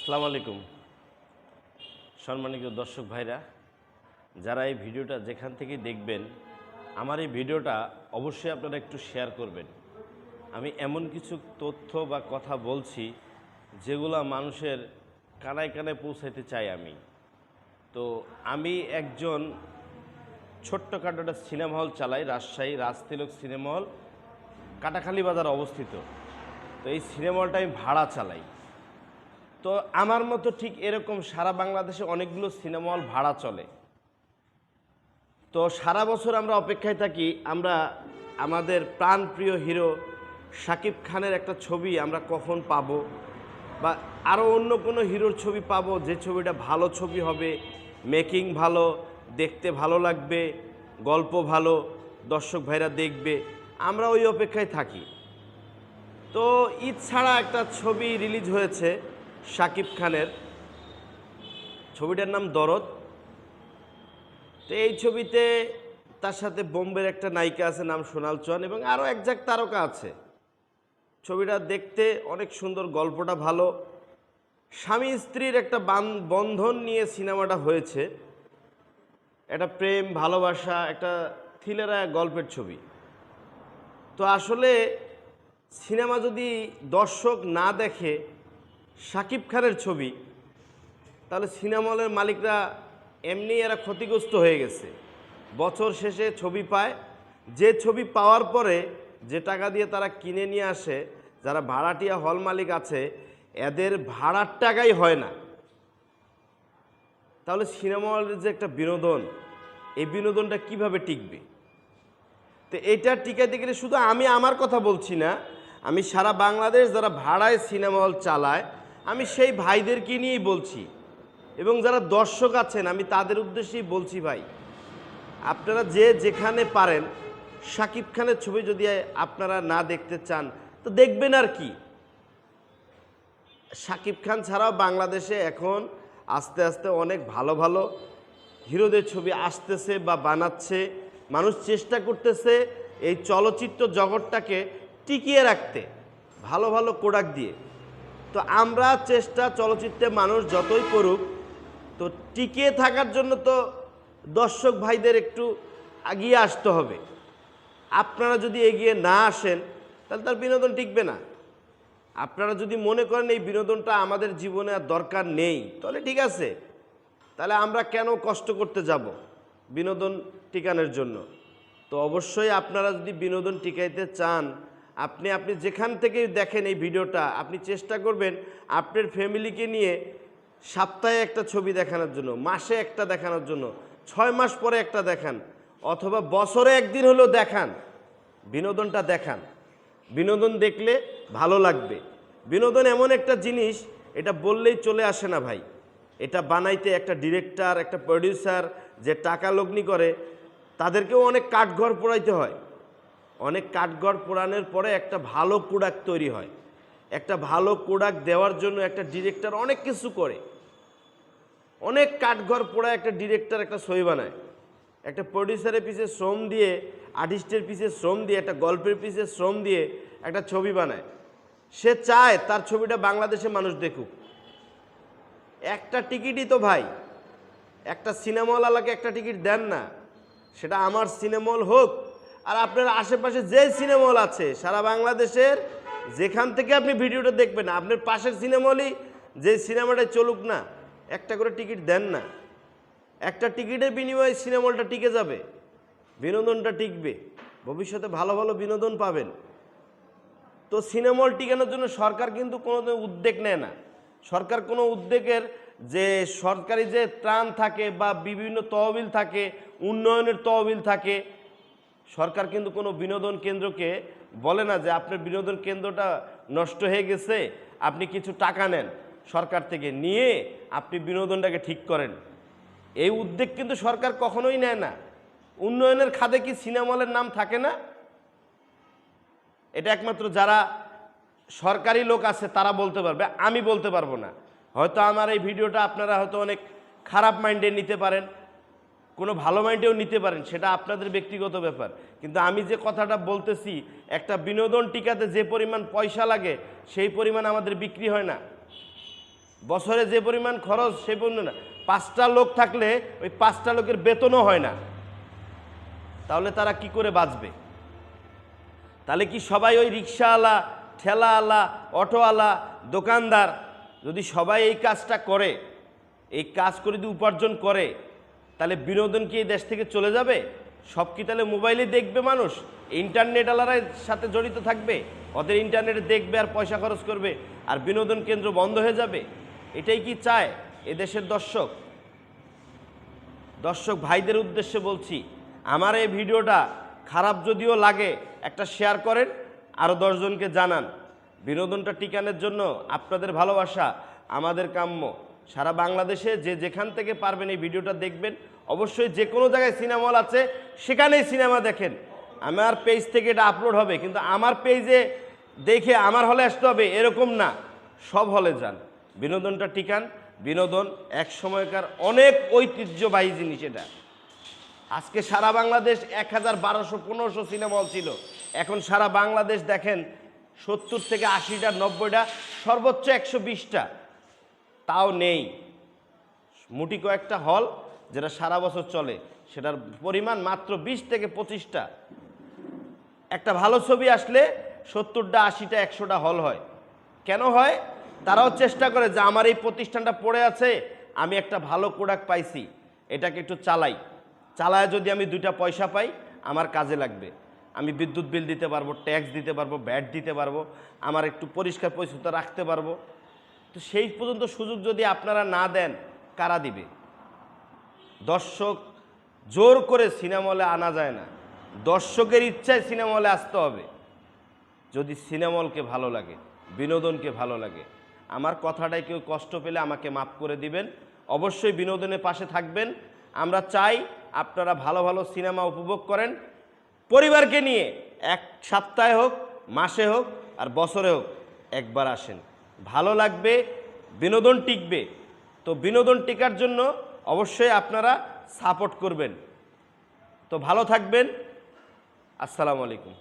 আসসালামু আলাইকুম সম্মানিত দর্শক ভাইরা, যারা এই ভিডিওটা যেখান থেকে দেখবেন, আমার এই ভিডিওটা অবশ্যই আপনারা একটু শেয়ার করবেন। আমি এমন কিছু তথ্য বা কথা বলছি যেগুলো মানুষের কানায় কানায় পৌঁছাইতে চাই তো আমি একজন ছোট্টখাটো একটা সিনেমা হল চালাই, রাজশাহী রাজতিলক সিনেমা হল, কাটাখালী বাজার অবস্থিত। তো এই সিনেমা হলটা আমি ভাড়া চালাই। তো আমার মতো ঠিক এরকম সারা বাংলাদেশে অনেকগুলো সিনেমা হল ভাড়া চলে। তো সারা বছর আমরা অপেক্ষায় থাকি, আমরা আমাদের প্রাণপ্রিয় হিরো শাকিব খানের একটা ছবি আমরা কখন পাবো, বা আরও অন্য কোনো হিরোর ছবি পাবো যে ছবিটা ভালো ছবি হবে, মেকিং ভালো, দেখতে ভালো লাগবে, গল্প ভালো, দর্শক ভাইরা দেখবে, আমরা ওই অপেক্ষায় থাকি। তো ঈদ ছাড়া একটা ছবি রিলিজ হয়েছে শাকিব খানের, ছবিটার নাম দরদ। তো এই ছবিতে তার সাথে বোম্বের একটা নায়িকা আছে, নাম সোনাল চৌহান, এবং আরও একজাক তারকা আছে। ছবিটা দেখতে অনেক সুন্দর, গল্পটা ভালো, স্বামী স্ত্রীর একটা বন্ধন নিয়ে সিনেমাটা হয়েছে। একটা প্রেম ভালোবাসা, একটা থ্রিলার গল্পের ছবি। তো আসলে সিনেমা যদি দর্শক না দেখে শাকিব খানের ছবি, তাহলে সিনেমা হলের মালিকরা এমনি এরা ক্ষতিগ্রস্ত হয়ে গেছে। বছর শেষে ছবি পায়, যে ছবি পাওয়ার পরে যে টাকা দিয়ে তারা কিনে নিয়ে আসে, যারা ভাড়াটিয়া হল মালিক আছে, এদের ভাড়ার টাকাই হয় না। তাহলে সিনেমা হলের যে একটা বিনোদন, এই বিনোদনটা কিভাবে টিকবে? তো এটা টিকাইতে গেলে শুধু আমি আমার কথা বলছি না, আমি সারা বাংলাদেশ যারা ভাড়ায় সিনেমা হল চালায়, আমি সেই ভাইদেরকে নিয়েই বলছি, এবং যারা দর্শক আছেন আমি তাদের উদ্দেশ্যেই বলছি, ভাই আপনারা যে যেখানে পারেন শাকিব খানের ছবি যদি আপনারা না দেখতে চান তো দেখবেন আর কি। শাকিব খান ছাড়াও বাংলাদেশে এখন আস্তে আস্তে অনেক ভালো ভালো হিরোদের ছবি আসতেছে বা বানাচ্ছে। মানুষ চেষ্টা করতেছে এই চলচ্চিত্র জগৎটাকে টিকিয়ে রাখতে ভালো ভালো প্রোডাক্ট দিয়ে। তো আমরা চেষ্টা চলচ্চিত্রে মানুষ যতই করুক, তো টিকিয়ে থাকার জন্য তো দর্শক ভাইদের একটু এগিয়ে আসতে হবে। আপনারা যদি এগিয়ে না আসেন তাহলে তার বিনোদন টিকবে না। আপনারা যদি মনে করেন এই বিনোদনটা আমাদের জীবনে আর দরকার নেই, তাহলে ঠিক আছে, তাহলে আমরা কেন কষ্ট করতে যাব বিনোদন টিকানোর জন্য? তো অবশ্যই আপনারা যদি বিনোদন টিকাইতে চান, আপনি যেখান থেকে দেখেন এই ভিডিওটা, আপনি চেষ্টা করবেন আপনার ফ্যামিলিকে নিয়ে সপ্তাহে একটা ছবি দেখানোর জন্য, মাসে একটা দেখানোর জন্য, 6 মাস পরে একটা দেখান, অথবা বছরে একদিন হলেও দেখান, বিনোদনটা দেখান। বিনোদন দেখলে ভালো লাগবে। বিনোদন এমন একটা জিনিস, এটা বললেই চলে আসে না ভাই। এটা বানাইতে একটা ডিরেক্টর, একটা প্রডিউসার যে টাকা লগ্নি করে, তাদেরকেও অনেক কাঠঘর পোড়াইতে হয়। অনেক কাঠঘর পোড়ানোর পরে একটা ভালো প্রোডাক্ট তৈরি হয়। একটা ভালো প্রোডাক্ট দেওয়ার জন্য একটা ডিরেক্টর অনেক কিছু করে, অনেক কাঠঘর পোড়ায় একটা ডিরেক্টর একটা ছবি বানায়। একটা প্রডিউসারের পিছে শ্রম দিয়ে, আর্টিস্টের পিছে শ্রম দিয়ে, একটা গল্পের পিছে শ্রম দিয়ে একটা ছবি বানায়। সে চায় তার ছবিটা বাংলাদেশে মানুষ দেখুক। একটা টিকিটই তো ভাই, একটা সিনেমা হলওয়ালাকে একটা টিকিট দেন না, সেটা আমার সিনেমা হল হোক আর আপনার আশেপাশে যে সিনেমা হল আছে সারা বাংলাদেশের, যেখান থেকে আপনি ভিডিওটা দেখবেন, আপনার পাশের সিনেমা হলই যে সিনেমাটাই চলুক না, একটা করে টিকিট দেন না। একটা টিকিটের বিনিময়ে সিনেমা হলটা টিকে যাবে, বিনোদনটা টিকবে, ভবিষ্যতে ভালো ভালো বিনোদন পাবেন। তো সিনেমা হল টিকানোর জন্য সরকার কিন্তু কোনো উদ্যোগ নেয় না। সরকার কোনো উদ্যোগের যে সরকারি যে ত্রাণ থাকে বা বিভিন্ন তহবিল থাকে, উন্নয়নের তহবিল থাকে, সরকার কিন্তু কোনো বিনোদন কেন্দ্রকে বলে না যে আপনার বিনোদন কেন্দ্রটা নষ্ট হয়ে গেছে, আপনি কিছু টাকা নেন সরকার থেকে, নিয়ে আপনি বিনোদনটাকে ঠিক করেন। এই উদ্যোগ কিন্তু সরকার কখনোই নেয় না। উন্নয়নের খাতে কি সিনেমা হলের নাম থাকে না? এটা একমাত্র যারা সরকারি লোক আছে তারা বলতে পারবে, আমি বলতে পারবো না। হয়তো আমার এই ভিডিওটা আপনারা হয়তো অনেক খারাপ মাইন্ডে নিতে পারেন, কোনো ভালো মাইন্ডেও নিতে পারেন, সেটা আপনাদের ব্যক্তিগত ব্যাপার। কিন্তু আমি যে কথাটা বলতেছি, একটা বিনোদন টিকাতে যে পরিমাণ পয়সা লাগে সেই পরিমাণ আমাদের বিক্রি হয় না। বছরে যে পরিমাণ খরচ সে পরিমাণ না। 5টা লোক থাকলে ওই 5টা লোকের বেতনও হয় না, তাহলে তারা কি করে বাঁচবে? তাহলে কি সবাই ওই রিক্সাওয়ালা, ঠেলাওয়ালা, অটোওয়ালা, দোকানদার যদি সবাই এই কাজটা করে, এই কাজ করে যদি উপার্জন করে, তাহলে বিনোদন কি এই দেশ থেকে চলে যাবে? সব কি তাহলে মোবাইলে দেখবে মানুষ? ইন্টারনেটওয়ালারা সাথে জড়িত থাকবে, ওদের ইন্টারনেটে দেখবে আর পয়সা খরচ করবে, আর বিনোদন কেন্দ্র বন্ধ হয়ে যাবে? এটাই কি চায় এদেশের দর্শক? দর্শক ভাইদের উদ্দেশ্যে বলছি, আমার এই ভিডিওটা খারাপ যদিও লাগে, একটা শেয়ার করেন, আরও 10 জনকে জানান। বিনোদনটা টিকানোর জন্য আপনাদের ভালোবাসা আমাদের কাম্য। সারা বাংলাদেশে যে যেখান থেকে পারবেন এই ভিডিওটা দেখবেন। অবশ্যই যে কোনো জায়গায় সিনেমা হল আছে সেখানেই সিনেমা দেখেন। আমার পেজ থেকে এটা আপলোড হবে, কিন্তু আমার পেজে দেখে আমার হলে আসতে হবে এরকম না, সব হলে যান, বিনোদনটা টিকান। বিনোদন এক সময়কার অনেক ঐতিহ্যবাহী জিনিস। এটা আজকে সারা বাংলাদেশ 1000, 1200, 1500 সিনেমা হল ছিল, এখন সারা বাংলাদেশ দেখেন 70 থেকে 80টা, 90টা, সর্বোচ্চ 120টা, তাও নেই। মুটি কয়েকটা হল যেটা সারা বছর চলে, সেটার পরিমাণ মাত্র 20 থেকে 25টা। একটা ভালো ছবি আসলে 70টা, 80টা, 100টা হল হয়। কেন হয়? তারাও চেষ্টা করে যে আমার এই প্রতিষ্ঠানটা পড়ে আছে, আমি একটা ভালো প্রোডাক্ট পাইছি, এটাকে একটু চালায় যদি আমি 2টা পয়সা পাই আমার কাজে লাগবে, আমি বিদ্যুৎ বিল দিতে পারবো, ট্যাক্স দিতে পারবো, ভ্যাট দিতে পারবো, আমার একটু পরিষ্কার পরিচ্ছন্নতা রাখতে পারবো। তো সেই পর্যন্ত সুযোগ যদি আপনারা না দেন, কারা দিবে? দর্শক জোর করে সিনেমা হলে আনা যায় না, দর্শকের ইচ্ছায় সিনেমা হলে আসতে হবে। যদি সিনেমা হলকে ভালো লাগে, বিনোদনকে ভালো লাগে, আমার কথাটায় কেউ কষ্ট পেলে আমাকে মাফ করে দিবেন। অবশ্যই বিনোদনের পাশে থাকবেন। আমরা চাই আপনারা ভালো ভালো সিনেমা উপভোগ করেন, পরিবারকে নিয়ে 1 সপ্তাহে হোক, মাসে হোক, আর বছরে হোক, একবার আসেন, ভালো লাগবে, বিনোদন টিকবে। তো বিনোদন টিকার জন্য অবশ্যই আপনারা সাপোর্ট করবেন। তো ভালো থাকবেন। আসসালামু আলাইকুম।